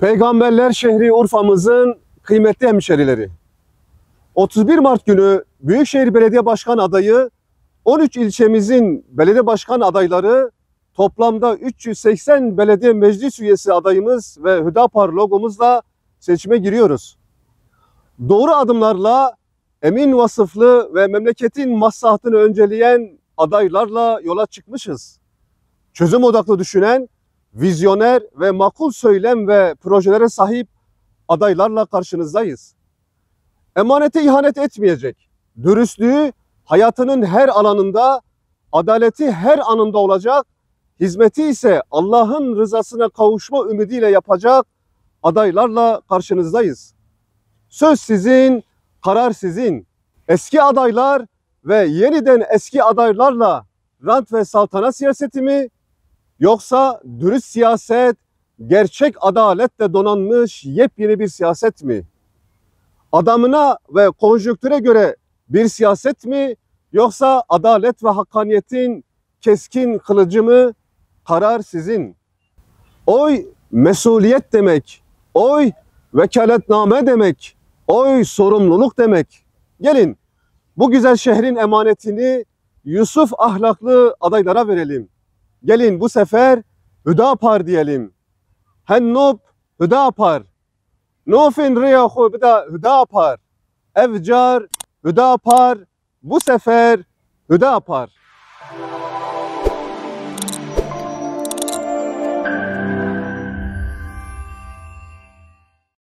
Peygamberler şehri Urfa'mızın kıymetli hemşerileri. 31 Mart günü Büyükşehir Belediye Başkan adayı 13 ilçemizin belediye başkan adayları toplamda 380 belediye meclis üyesi adayımız ve Hüdapar logomuzla seçime giriyoruz. Doğru adımlarla, emin vasıflı ve memleketin maslahatını önceleyen adaylarla yola çıkmışız. Çözüm odaklı düşünen, vizyoner ve makul söylem ve projelere sahip adaylarla karşınızdayız. Emanete ihanet etmeyecek, dürüstlüğü hayatının her alanında, adaleti her anında olacak, hizmeti ise Allah'ın rızasına kavuşma ümidiyle yapacak adaylarla karşınızdayız. Söz sizin, karar sizin. Eski adaylar ve yeniden eski adaylarla rant ve saltanat siyaseti mi, yoksa dürüst siyaset, gerçek adaletle donanmış yepyeni bir siyaset mi? Adamına ve konjonktüre göre bir siyaset mi, yoksa adalet ve hakkaniyetin keskin kılıcı mı? Karar sizin. Oy mesuliyet demek, oy vekaletname demek, oy sorumluluk demek. Gelin bu güzel şehrin emanetini Yusuf ahlaklı adaylara verelim. Gelin bu sefer Hüdapar diyelim. Hennub Hüdapar. Nofin riyahu bida Hüdapar. Evcar Hüdapar. Bu sefer Hüdapar.